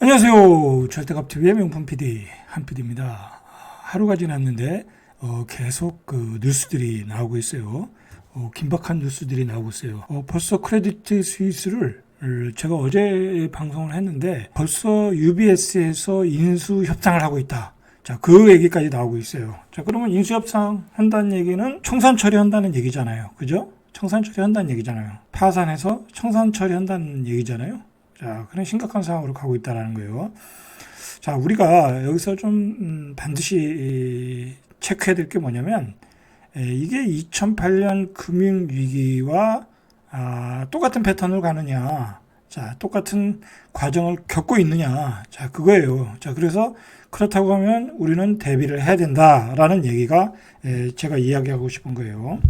안녕하세요. 절대값TV의 명품 PD 한PD입니다. 하루가 지났는데 계속 그 뉴스들이 나오고 있어요. 긴박한 뉴스들이 나오고 있어요. 벌써 크레디트 스위스를 제가 어제 방송을 했는데 벌써 UBS에서 인수 협상을 하고 있다. 자, 그 얘기까지 나오고 있어요. 자, 그러면 인수 협상 한다는 얘기는 청산 처리한다는 얘기잖아요. 그죠? 청산 처리한다는 얘기잖아요. 파산해서 청산 처리한다는 얘기잖아요. 자, 그런 심각한 상황으로 가고 있다는 거예요. 자, 우리가 여기서 좀 반드시 체크해야 될 게 뭐냐면 이게 2008년 금융위기와 똑같은 패턴으로 가느냐, 자, 똑같은 과정을 겪고 있느냐, 자, 그거예요. 자, 그래서 그렇다고 하면 우리는 대비를 해야 된다라는 얘기가 제가 이야기하고 싶은 거예요.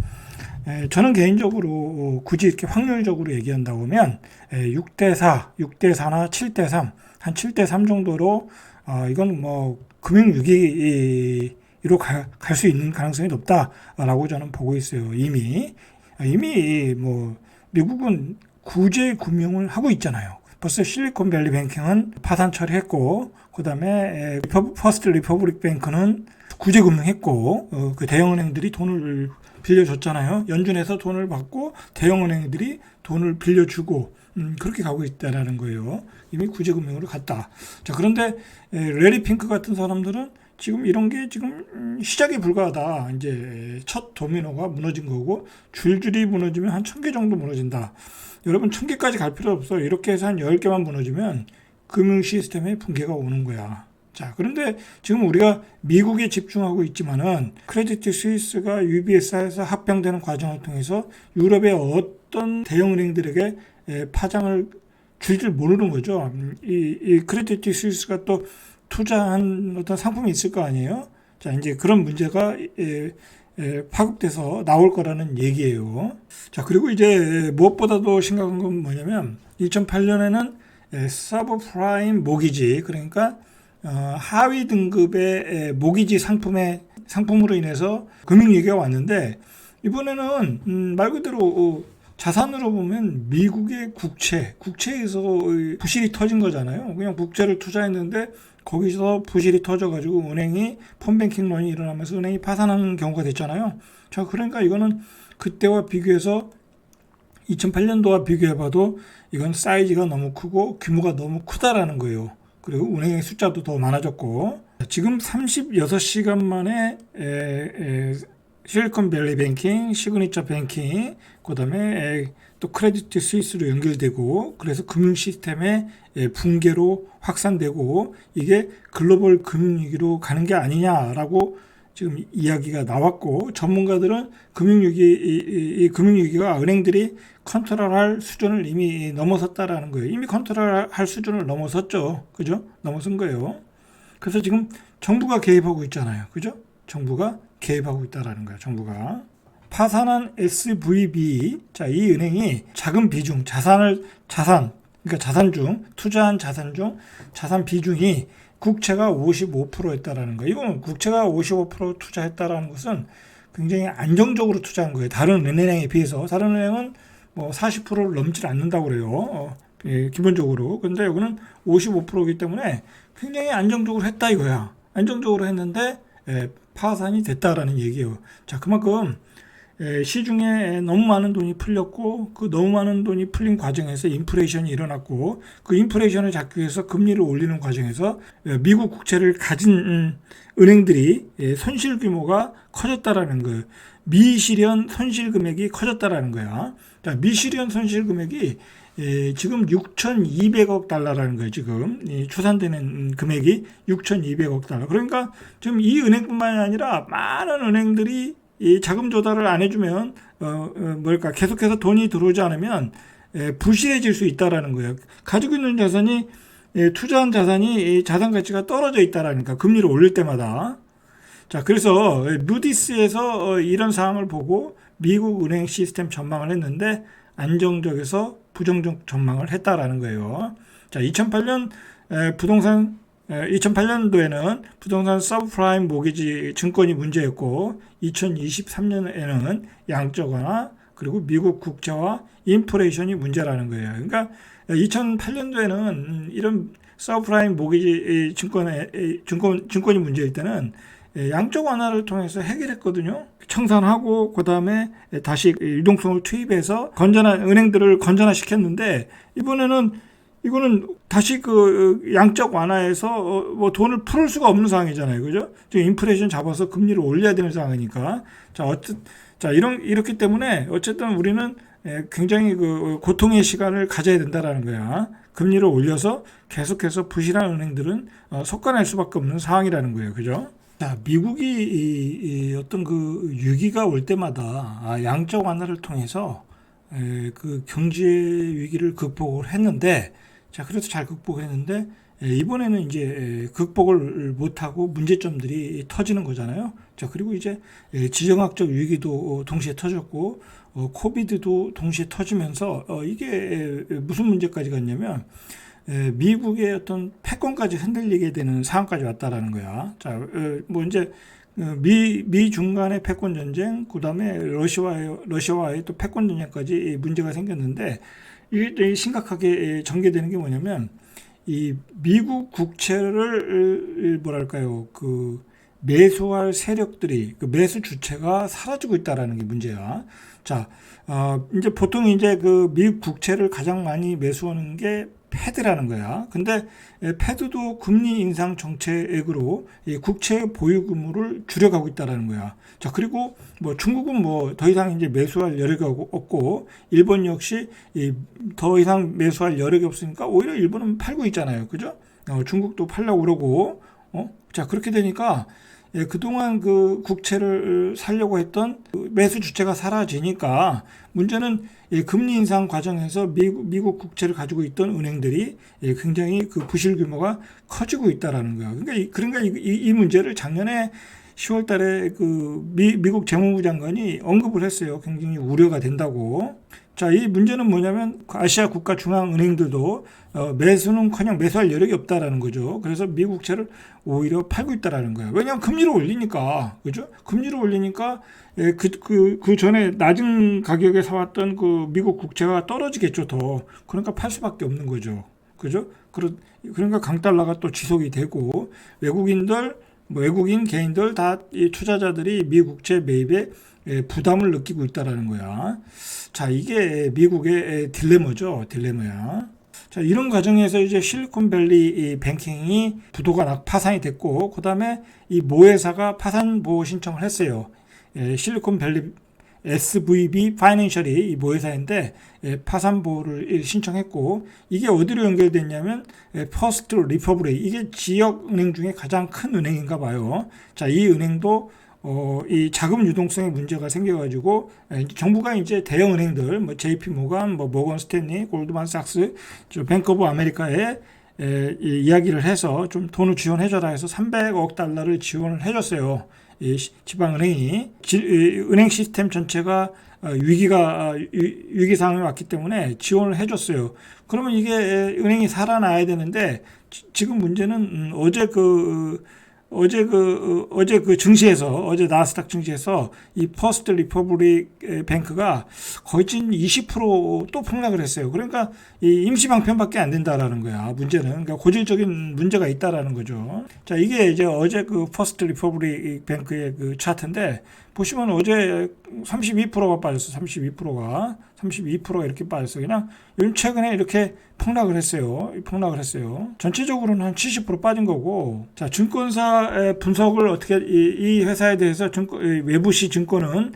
저는 개인적으로 굳이 이렇게 확률적으로 얘기한다고 하면 6대4, 6대4나 7대3, 한 7대3 정도로 이건 뭐 금융위기로 갈 수 있는 가능성이 높다라고 저는 보고 있어요. 이미 뭐 미국은 구제 금융을 하고 있잖아요. 벌써 실리콘밸리 뱅킹은 파산 처리했고, 그 다음에 퍼스트 리퍼블릭 뱅크는 구제 금융했고, 그 대형은행들이 돈을 빌려줬잖아요. 연준에서 돈을 받고 대형은행들이 돈을 빌려주고 그렇게 가고 있다라는 거예요. 이미 구제금융으로 갔다. 자, 그런데 레리 핑크 같은 사람들은 지금 이런 게 지금 시작에 불과하다. 이제 첫 도미노가 무너진 거고 줄줄이 무너지면 한 1000개 정도 무너진다. 여러분 1000개까지 갈 필요 없어요. 이렇게 해서 한 10개만 무너지면 금융 시스템에 붕괴가 오는 거야. 자, 그런데 지금 우리가 미국에 집중하고 있지만은 크레디트 스위스가 UBS에서 합병되는 과정을 통해서 유럽의 어떤 대형은행들에게 파장을 줄 줄 모르는 거죠. 이 크레디트 스위스가 또 투자한 어떤 상품이 있을 거 아니에요. 자, 이제 그런 문제가 파급돼서 나올 거라는 얘기예요. 자, 그리고 이제 무엇보다도 심각한 건 뭐냐면 2008년에는 서브프라임 모기지, 그러니까 하위 등급의 모기지 상품으로 인해서 금융위기가 왔는데, 이번에는 말 그대로 자산으로 보면 미국의 국채에서 부실이 터진 거잖아요. 그냥 국채를 투자했는데 거기서 부실이 터져가지고 은행이 폰뱅킹런이 일어나면서 은행이 파산하는 경우가 됐잖아요. 자, 그러니까 이거는 그때와 비교해서 2008년도와 비교해봐도 이건 사이즈가 너무 크고 규모가 너무 크다라는 거예요. 그리고 은행의 숫자도 더 많아졌고, 지금 36시간 만에 실리콘밸리 뱅킹, 시그니처 뱅킹, 그 다음에 또 크레디트 스위스로 연결되고, 그래서 금융 시스템의 붕괴로 확산되고, 이게 글로벌 금융위기로 가는 게 아니냐라고 지금 이야기가 나왔고, 전문가들은 이 금융위기가 은행들이 컨트롤할 수준을 이미 넘어섰다라는 거예요. 이미 컨트롤할 수준을 넘어섰죠. 그죠? 넘어선 거예요. 그래서 지금 정부가 개입하고 있잖아요. 그죠? 정부가 개입하고 있다라는 거예요. 정부가. 파산한 SVB, 자, 이 은행이 작은 비중, 그러니까 투자한 자산 비중이 국채가 55%였다라는 거예요. 이건 국채가 55% 투자했다라는 것은 굉장히 안정적으로 투자한 거예요. 다른 은행에 비해서. 다른 은행은 뭐 40%를 넘지 않는다고 그래요. 기본적으로. 근데 여기는 55%이기 때문에 굉장히 안정적으로 했다 이거야. 안정적으로 했는데 파산이 됐다라는 얘기예요. 자, 그만큼 시중에 너무 많은 돈이 풀렸고, 그 너무 많은 돈이 풀린 과정에서 인플레이션이 일어났고, 그 인플레이션을 잡기 위해서 금리를 올리는 과정에서 미국 국채를 가진 은행들이 손실 규모가 커졌다라는 거예요. 미실현 손실 금액이 커졌다라는 거야. 자, 미실현 손실 금액이 지금 6,200억 달러라는 거예요. 지금 추산되는 금액이 6,200억 달러. 그러니까 지금 이 은행뿐만이 아니라 많은 은행들이 이 자금 조달을 안 해주면 계속해서 돈이 들어오지 않으면 부실해질 수 있다라는 거예요. 가지고 있는 자산이 투자한 자산이 자산 가치가 떨어져 있다라니까, 금리를 올릴 때마다. 자, 그래서 무디스에서 이런 상황을 보고 미국 은행 시스템 전망을 했는데 안정적에서 부정적 전망을 했다라는 거예요. 자, 2008년도에는 부동산 서브프라임 모기지 증권이 문제였고, 2023년에는 양적완화, 그리고 미국 국채와 인플레이션이 문제라는 거예요. 그러니까 2008년도에는 이런 서브프라임 모기지 증권이 문제일 때는 양적 완화를 통해서 해결했거든요. 청산하고 그다음에 다시 유동성을 투입해서 은행들을 건전화시켰는데 이거는 다시 그 양적 완화해서 뭐 돈을 풀을 수가 없는 상황이잖아요. 그죠? 지금 인플레이션 잡아서 금리를 올려야 되는 상황이니까. 이렇기 때문에 어쨌든 우리는 굉장히 그 고통의 시간을 가져야 된다라는 거야. 금리를 올려서 계속해서 부실한 은행들은 속아낼 수밖에 없는 상황이라는 거예요. 그죠? 자, 미국이 이 어떤 그 위기가 올 때마다 양적 완화를 통해서 그 경제 위기를 극복을 했는데, 자, 그래서 잘 극복을 했는데, 이번에는 이제 극복을 못하고 문제점들이 터지는 거잖아요. 자, 그리고 이제 지정학적 위기도 동시에 터졌고, 코비드도 동시에 터지면서, 이게 무슨 문제까지 갔냐면, 미국의 어떤 패권까지 흔들리게 되는 상황까지 왔다라는 거야. 자, 뭐 이제 미 중간의 패권 전쟁, 그다음에 러시아와의 또 패권 전쟁까지 문제가 생겼는데, 이게 심각하게 전개되는 게 뭐냐면, 이 미국 국채를 뭐랄까요, 그 매수할 세력들이 그 매수 주체가 사라지고 있다라는 게 문제야. 자, 이제 보통 이제 그 미국 국채를 가장 많이 매수하는 게 패드라는 거야. 근데 패드도 금리 인상 정책으로 이 국채 보유금을 줄여가고 있다라는 거야. 자, 그리고 뭐 중국은 뭐 더 이상 이제 매수할 여력이 없고, 일본 역시 더 이상 매수할 여력이 없으니까 오히려 일본은 팔고 있잖아요. 그죠? 중국도 팔려고 그러고, 자, 그렇게 되니까 그동안 그 국채를 살려고 했던 매수 주체가 사라지니까, 문제는 금리 인상 과정에서 미국 국채를 가지고 있던 은행들이 굉장히 그 부실 규모가 커지고 있다라는 거야. 그러니까 이 문제를 작년에 10월 달에 그 미국 재무부 장관이 언급을 했어요. 굉장히 우려가 된다고. 자, 이 문제는 뭐냐면 아시아 국가 중앙은행들도 매수는커녕 매수할 여력이 없다라는 거죠. 그래서 미국채를 오히려 팔고 있다라는 거예요. 왜냐하면 금리를 올리니까, 그죠? 금리를 올리니까 그 전에 낮은 가격에 사왔던 그 미국 국채가 떨어지겠죠, 더. 그러니까 팔 수밖에 없는 거죠, 그죠? 그러니까 강달러가 또 지속이 되고, 외국인 개인들 다 이 투자자들이 미국채 매입에 부담을 느끼고 있다라는 거야. 자, 이게 미국의 딜레마야. 자, 이런 과정에서 이제 실리콘밸리 뱅킹이 부도가 파산이 됐고, 그 다음에 이 모회사가 파산 보호 신청을 했어요. 실리콘밸리 SVB 파이낸셜이 이 모회사인데 파산 보호를 신청했고, 이게 어디로 연결됐냐면 퍼스트 리퍼블릭, 이게 지역 은행 중에 가장 큰 은행인가 봐요. 자, 이 은행도 이 자금 유동성에 문제가 생겨가지고 정부가 이제 대형 은행들, 뭐 JP 모건, 뭐 모건 스탠리, 골드만삭스, 뱅크 오브 아메리카에 이야기를 해서 좀 돈을 지원해줘라 해서 300억 달러를 지원을 해줬어요. 이 지방은행이 은행 시스템 전체가 위기 상황에 왔기 때문에 지원을 해줬어요. 그러면 이게 은행이 살아나야 되는데, 지금 문제는 어제 그 증시에서, 어제 나스닥 증시에서 이 퍼스트 리퍼블릭 뱅크가 거의 20%또 폭락을 했어요. 그러니까 이 임시 방편밖에 안 된다라는 거야. 문제는. 그러니까 고질적인 문제가 있다라는 거죠. 자, 이게 이제 어제 그 퍼스트 리퍼블릭 뱅크의 그 차트인데, 보시면 어제 32%가 빠졌어. 32%가 이렇게 빠졌어. 그냥 요즘 최근에 이렇게 폭락을 했어요. 전체적으로는 한 70% 빠진 거고. 자, 증권사의 분석을 어떻게, 이 회사에 대해서 외부시 증권은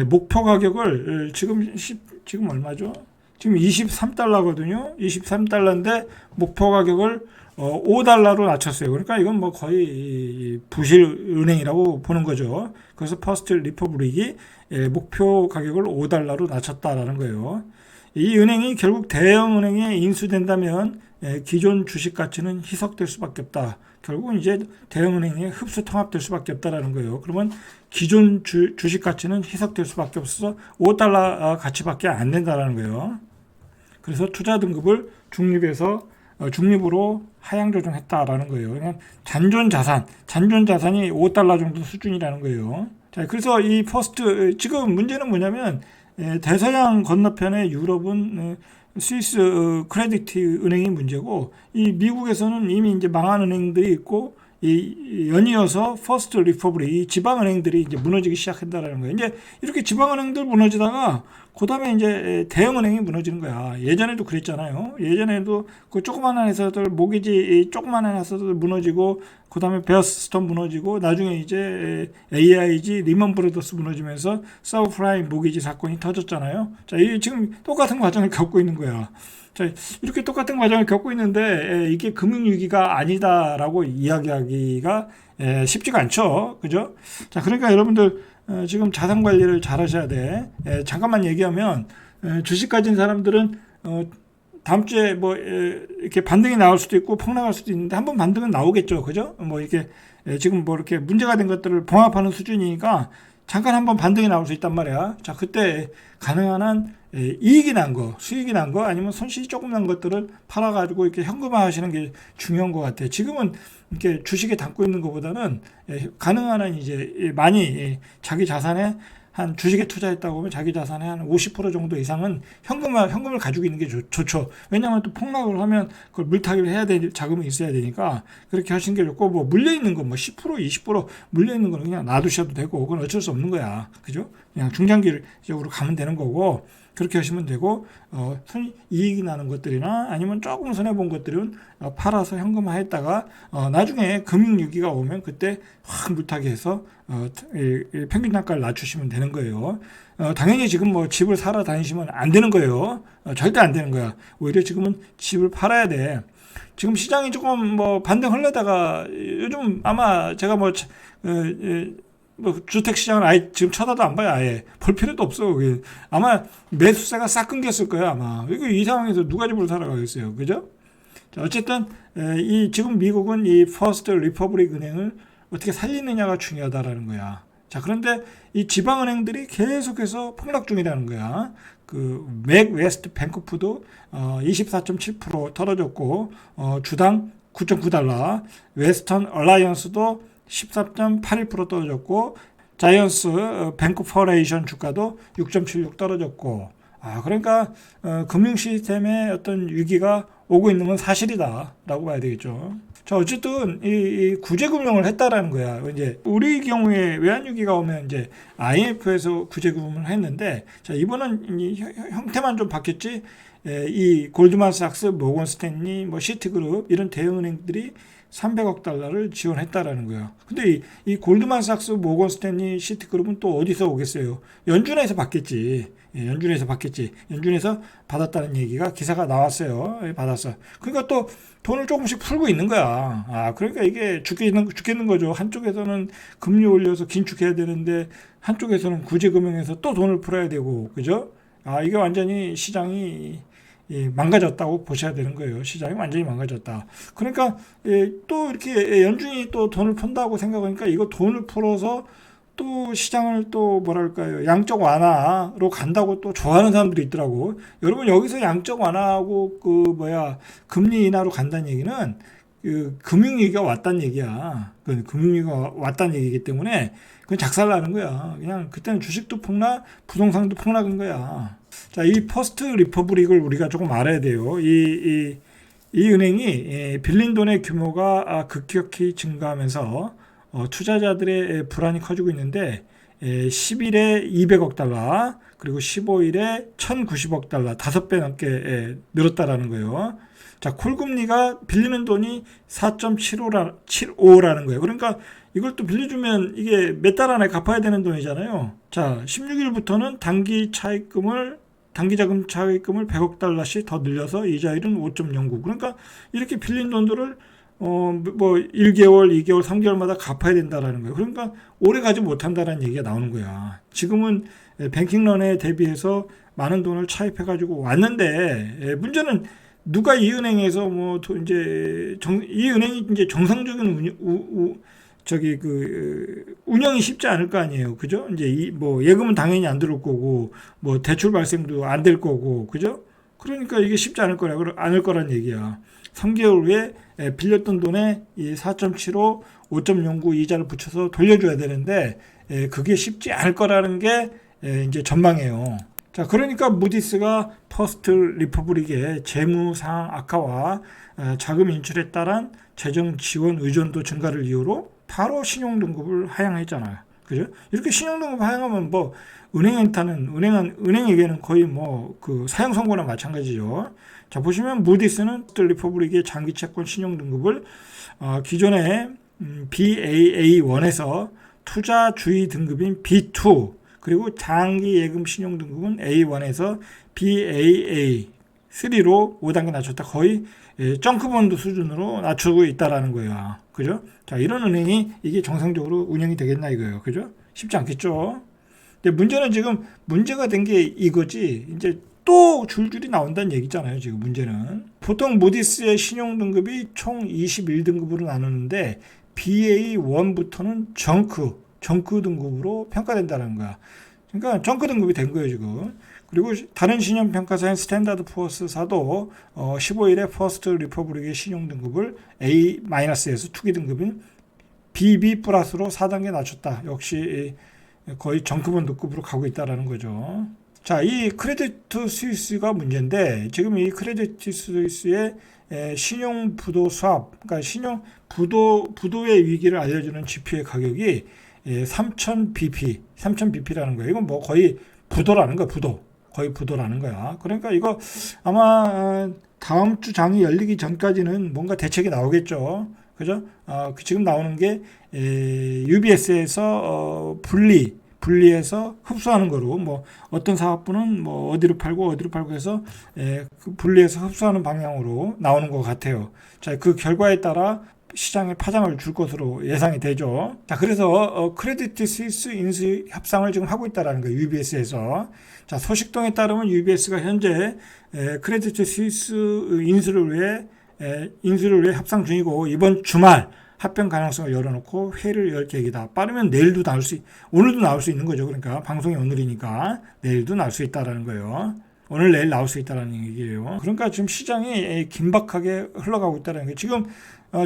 목표 가격을 지금 얼마죠? 지금 23달러거든요. 23달러인데 목표 가격을 $5로 낮췄어요. 그러니까 이건 뭐 거의 부실 은행이라고 보는 거죠. 그래서 퍼스트 리퍼블릭이 목표 가격을 $5로 낮췄다라는 거예요. 이 은행이 결국 대형 은행에 인수된다면 기존 주식 가치는 희석될 수밖에 없다. 결국은 이제 대형 은행에 흡수 통합될 수밖에 없다라는 거예요. 그러면 기존 주식 가치는 희석될 수밖에 없어서 $5 가치밖에 안 된다라는 거예요. 그래서 투자 등급을 중립으로 하향 조정했다라는 거예요. 그냥 잔존 자산이 $5 정도 수준이라는 거예요. 자, 그래서 이 지금 문제는 뭐냐면 대서양 건너편의 유럽은 스위스 크레디트 은행이 문제고, 이 미국에서는 이미 이제 망한 은행들이 있고, 이 연이어서 퍼스트 리퍼블릭, 이 지방은행들이 이제 무너지기 시작한다라는 거예요. 이제 이렇게 지방은행들 무너지다가 그다음에 이제 대형은행이 무너지는 거야. 예전에도 그랬잖아요. 예전에도 그 조그만한 회사들, 모기지 조그만한 회사들 무너지고, 그다음에 베어스턴 무너지고, 나중에 이제 AIG, 리먼 브라더스 무너지면서 서브프라임 모기지 사건이 터졌잖아요. 자, 이 지금 똑같은 과정을 겪고 있는 거야. 자, 이렇게 똑같은 과정을 겪고 있는데 이게 금융위기가 아니다라고 이야기하기가 쉽지가 않죠. 그죠? 자, 그러니까 여러분들 지금 자산 관리를 잘 하셔야 돼. 잠깐만 얘기하면 주식 가진 사람들은 다음 주에 뭐 이렇게 반등이 나올 수도 있고 폭락할 수도 있는데 한번 반등은 나오겠죠. 그죠? 뭐 이렇게 지금 뭐 이렇게 문제가 된 것들을 봉합하는 수준이니까 잠깐 한번 반등이 나올 수 있단 말이야. 자, 그때 가능한 한 이익이 난 거, 수익이 난 거, 아니면 손실이 조금 난 것들을 팔아가지고 이렇게 현금화 하시는 게 중요한 것 같아요. 지금은 이렇게 주식에 담고 있는 것보다는 가능한 한 이제 많이 자기 자산에 한 주식에 투자했다고 하면 자기 자산의 한 50% 정도 이상은 현금을 가지고 있는 게 좋죠. 왜냐하면 또 폭락을 하면 그걸 물타기를 해야 될 자금이 있어야 되니까 그렇게 하시는 게 좋고, 뭐 물려있는 거 뭐 10%, 20% 물려있는 거는 그냥 놔두셔도 되고, 그건 어쩔 수 없는 거야. 그죠? 그냥 중장기적으로 가면 되는 거고, 그렇게 하시면 되고, 이익이 나는 것들이나 아니면 조금 손해본 것들은 팔아서 현금화했다가 나중에 금융위기가 오면 그때 확 물타기 해서 평균 단가를 낮추시면 되는 거예요. 당연히 지금 뭐 집을 사러 다니시면 안 되는 거예요. 절대 안 되는 거야. 오히려 지금은 집을 팔아야 돼. 지금 시장이 조금 뭐 반등 흘러다가 요즘 아마 제가 뭐 주택 시장은 아예 지금 쳐다도 안 봐요. 아예 볼 필요도 없어. 아마 매수세가 싹 끊겼을 거예요. 아마 이거 이 상황에서 누가 집을 사러 가겠어요. 그죠? 자, 어쨌든 이 지금 미국은 이 퍼스트 리퍼블릭 은행을 어떻게 살리느냐가 중요하다라는 거야. 자, 그런데 이 지방은행들이 계속해서 폭락 중이라는 거야. 그 맥 웨스트 뱅크푸도 24.7% 떨어졌고, 주당 9.9달러, 웨스턴 얼라이언스도 14.81% 떨어졌고, 자이언스 뱅크 퍼레이션 주가도 6.76 떨어졌고, 그러니까 금융 시스템의 어떤 위기가 오고 있는 건 사실이다라고 봐야 되겠죠. 자, 어쨌든 이 구제금융을 했다라는 거야. 이제 우리 경우에 외환위기가 오면 이제 IMF에서 구제금융을 했는데, 자, 이번은 이 형태만 좀 바뀌었지. 이 골드만삭스, 모건 스탠리, 뭐 시티그룹 이런 대형은행들이 300억 달러를 지원했다라는 거예요. 근데 이 골드만삭스, 모건 스탠리, 시티그룹은 또 어디서 오겠어요? 연준에서 받겠지. 연준에서 받겠지. 연준에서 받았다는 얘기가 기사가 나왔어요. 받았어. 그러니까 또 돈을 조금씩 풀고 있는 거야. 그러니까 이게 죽겠는 거죠. 한쪽에서는 금리 올려서 긴축해야 되는데 한쪽에서는 구제금융에서 또 돈을 풀어야 되고, 그죠? 이게 완전히 시장이 망가졌다고 보셔야 되는 거예요. 시장이 완전히 망가졌다. 그러니까 또 이렇게 연준이 또 돈을 푼다고 생각하니까 이거 돈을 풀어서 또 시장을 또 뭐랄까요, 양적 완화로 간다고 또 좋아하는 사람들이 있더라고. 여러분, 여기서 양적 완화하고 금리 인하로 간다는 얘기는 그 금융위기가 왔다는 얘기야. 그 금융위기가 왔다는 얘기이기 때문에 그건 작살나는 거야. 그냥 그때는 주식도 폭락, 부동산도 폭락인 거야. 자, 이 퍼스트 리퍼블릭을 우리가 조금 알아야 돼요. 이 은행이 빌린 돈의 규모가 급격히 증가하면서 투자자들의 불안이 커지고 있는데 10일에 200억 달러, 그리고 15일에 1090억 달러, 5배 넘게 늘었다라는 거예요. 자, 콜금리가 빌리는 돈이 4.75라는 거예요. 그러니까 이걸 또 빌려주면 이게 몇 달 안에 갚아야 되는 돈이잖아요. 자, 16일부터는 단기자금 차입금을 100억 달러씩 더 늘려서 이자율은 5.09. 그러니까 이렇게 빌린 돈들을 뭐 1개월, 2개월, 3개월마다 갚아야 된다라는 거예요. 그러니까 오래 가지 못한다라는 얘기가 나오는 거야. 지금은 뱅킹런에 대비해서 많은 돈을 차입해 가지고 왔는데, 문제는 누가 이 은행에서 이 은행이 이제 정상적인 운영이 쉽지 않을 거 아니에요. 그죠? 이제 예금은 당연히 안 들어올 거고, 뭐 대출 발생도 안 될 거고, 그죠? 그러니까 이게 쉽지 않을 거란 얘기야. 3개월 후에 빌렸던 돈에 이 4.75, 5.09 이자를 붙여서 돌려줘야 되는데, 그게 쉽지 않을 거라는 게 이제 전망이에요. 자, 그러니까 무디스가 퍼스트 리퍼블릭의 재무 상황 악화와 자금 인출에 따른 재정 지원 의존도 증가를 이유로 바로 신용 등급을 하향했잖아요. 그죠? 이렇게 신용 등급 하향하면 뭐 은행에게는 거의 뭐 그 사형 선고나 마찬가지죠. 자, 보시면 무디스는 리퍼블릭의 장기 채권 신용 등급을 기존의 BAA1에서 투자주의 등급인 B2 그리고 장기 예금 신용 등급은 A1에서 BAA3로 5단계 낮췄다. 거의 정크본드 수준으로 낮추고 있다라는 거예요. 그죠? 자, 이런 은행이 이게 정상적으로 운영이 되겠나 이거예요. 그죠? 쉽지 않겠죠? 근데 문제는 지금 문제가 된 게 이거지. 이제 또 줄줄이 나온다는 얘기잖아요. 지금 문제는. 보통 무디스의 신용 등급이 총 21등급으로 나누는데 BA1부터는 정크 등급으로 평가된다는 거야. 그러니까 정크 등급이 된 거예요, 지금. 그리고 다른 신용평가사인 스탠다드 푸어스사도 15일에 퍼스트 리퍼블릭의 신용 등급을 A-에서 투기 등급인 BB 플러스로 4단계 낮췄다. 역시 거의 정크본드급으로 가고 있다라는 거죠. 자, 이 크레디트 스위스가 문제인데 지금 이 크레디트 스위스의 신용 부도 수합, 그러니까 신용 부도의 위기를 알려주는 지표의 가격이 3000bp라는 거예요. 이건 뭐 거의 부도라는 거야, 거의 부도라는 거야. 그러니까 이거 아마 다음 주 장이 열리기 전까지는 뭔가 대책이 나오겠죠. 그죠? 지금 나오는 게 UBS에서 분리해서 흡수하는 거로 뭐 어떤 사업부는 뭐 어디로 팔고 해서 그 분리해서 흡수하는 방향으로 나오는 것 같아요. 자, 그 결과에 따라 시장에 파장을 줄 것으로 예상이 되죠. 자, 그래서 크레디트 스위스 인수 협상을 지금 하고 있다라는 거예요. UBS에서. 자, 소식통에 따르면 UBS가 현재 크레디트 스위스 인수를 위해 협상 중이고 이번 주말 합병 가능성을 열어놓고 회의를 열 계획이다. 빠르면 내일도 오늘도 나올 수 있는 거죠. 그러니까 방송이 오늘이니까 내일도 나올 수 있다라는 거예요. 오늘 내일 나올 수 있다라는 얘기예요. 그러니까 지금 시장이 긴박하게 흘러가고 있다는 게 지금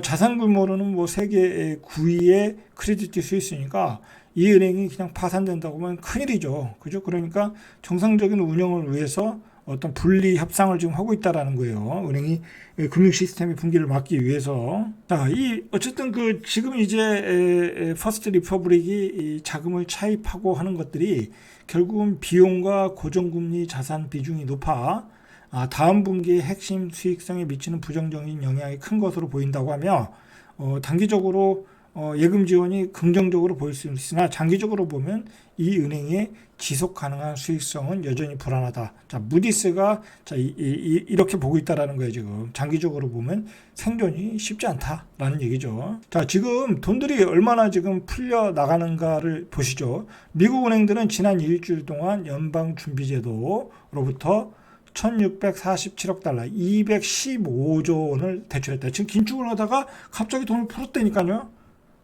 자산 규모로는 뭐 세계 9위의 크레디트 스위스니까 이 은행이 그냥 파산된다고 하면 큰일이죠. 그죠? 그러니까 정상적인 운영을 위해서 어떤 분리 협상을 지금 하고 있다라는 거예요. 은행이 금융 시스템의 붕괴를 막기 위해서. 자, 어쨌든 지금 이제 퍼스트 리퍼블릭이 자금을 차입하고 하는 것들이 결국은 비용과 고정금리 자산 비중이 높아 다음 분기의 핵심 수익성에 미치는 부정적인 영향이 큰 것으로 보인다고 하며 단기적으로 예금 지원이 긍정적으로 보일 수 있으나 장기적으로 보면 이 은행의 지속 가능한 수익성은 여전히 불안하다. 자, 무디스가 이렇게 보고 있다라는 거예요. 지금 장기적으로 보면 생존이 쉽지 않다라는 얘기죠. 자, 지금 돈들이 얼마나 지금 풀려 나가는가를 보시죠. 미국 은행들은 지난 일주일 동안 연방준비제도로부터 1647억 달러, 215조 원을 대출했다. 지금 긴축을 하다가 갑자기 돈을 풀었다니까요.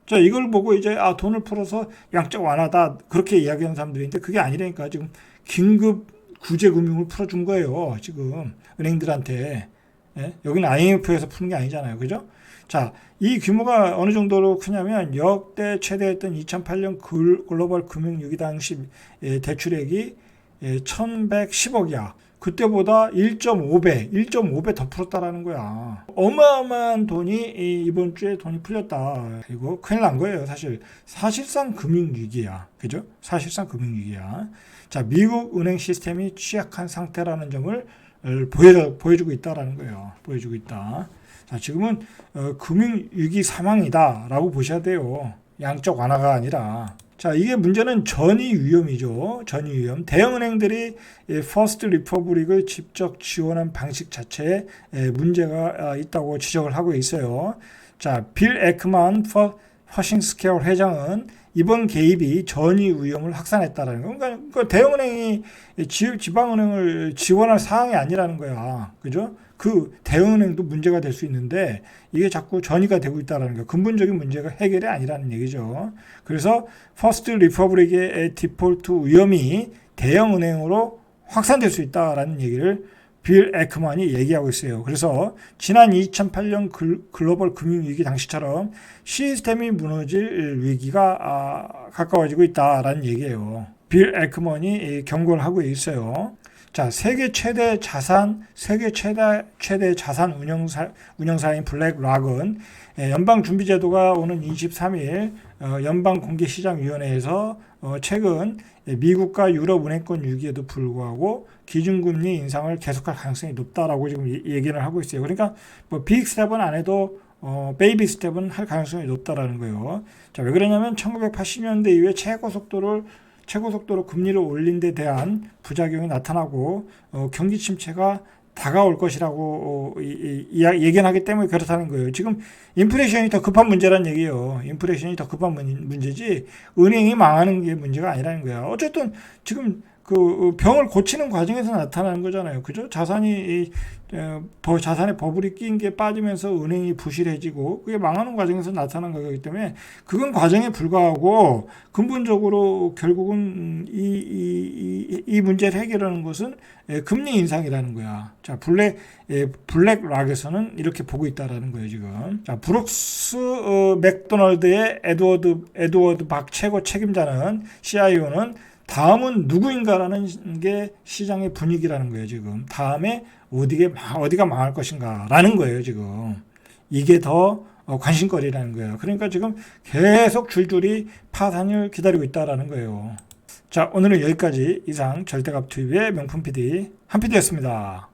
자, 이걸 보고 이제 돈을 풀어서 양적 완화다 그렇게 이야기하는 사람들인데 그게 아니라니까. 지금 긴급 구제 금융을 풀어준 거예요. 지금 은행들한테. 여기는 IMF에서 푸는 게 아니잖아요. 그죠? 자, 이 규모가 어느 정도로 크냐면 역대 최대였던 2008년 글로벌 금융위기 당시 대출액이 1110억이야. 그때보다 1.5배 더 풀었다라는 거야. 어마어마한 돈이 이번 주에 돈이 풀렸다. 이거 큰일 난 거예요, 사실. 사실상 금융위기야. 그죠? 사실상 금융위기야. 자, 미국 은행 시스템이 취약한 상태라는 점을 보여주고 있다라는 거예요. 보여주고 있다. 자, 지금은 금융위기 상황이다라고 보셔야 돼요. 양적 완화가 아니라. 자, 이게 문제는 전이 위험이죠. 전이 위험. 대형은행들이 퍼스트 리퍼블릭을 직접 지원한 방식 자체에 문제가 있다고 지적을 하고 있어요. 자, 빌 에크만 퍼싱스퀘어 회장은 이번 개입이 전이 위험을 확산했다라는 거. 그러니까 대형은행이 지방은행을 지원할 사항이 아니라는 거야. 그죠? 그 대형은행도 문제가 될 수 있는데 이게 자꾸 전이가 되고 있다는 거. 근본적인 문제가 해결이 아니라는 얘기죠. 그래서 퍼스트 리퍼블릭의 디폴트 위험이 대형은행으로 확산될 수 있다라는 얘기를 빌 에크만이 얘기하고 있어요. 그래서 지난 2008년 글로벌 금융위기 당시처럼 시스템이 무너질 위기가 가까워지고 있다라는 얘기예요. 빌 에크먼이 경고를 하고 있어요. 자, 세계 최대 자산 운영사인 블랙락은 연방준비제도가 오는 23일 연방공개시장위원회에서 최근 미국과 유럽 은행권 위기에도 불구하고 기준금리 인상을 계속할 가능성이 높다라고 지금 얘기를 하고 있어요. 그러니까 뭐 빅 스텝은 안 해도 베이비 스텝은 할 가능성이 높다라는 거예요. 자, 왜 그러냐면 1980년대 이후에 최고속도로 금리를 올린 데 대한 부작용이 나타나고 경기 침체가 다가올 것이라고 예견하기 때문에 그렇다는 거예요. 지금 인플레이션이 더 급한 문제란 얘기예요. 인플레이션이 더 급한 문제지 은행이 망하는 게 문제가 아니라는 거야. 어쨌든 지금 그 병을 고치는 과정에서 나타나는 거잖아요. 그죠? 자산에 버블이 낀 게 빠지면서 은행이 부실해지고 그게 망하는 과정에서 나타난 거기 때문에 그건 과정에 불과하고 근본적으로 결국은 이 문제를 해결하는 것은 금리 인상이라는 거야. 자, 블랙락에서는 이렇게 보고 있다라는 거예요, 지금. 자, 브룩스 맥도널드의 에드워드 박 최고 책임자는 CIO는 다음은 누구인가라는 게 시장의 분위기라는 거예요, 지금. 다음에 어디가 망할 것인가라는 거예요, 지금. 이게 더 관심거리라는 거예요. 그러니까 지금 계속 줄줄이 파산을 기다리고 있다라는 거예요. 자, 오늘은 여기까지. 이상 절대값 TV의 명품 PD 한 PD였습니다.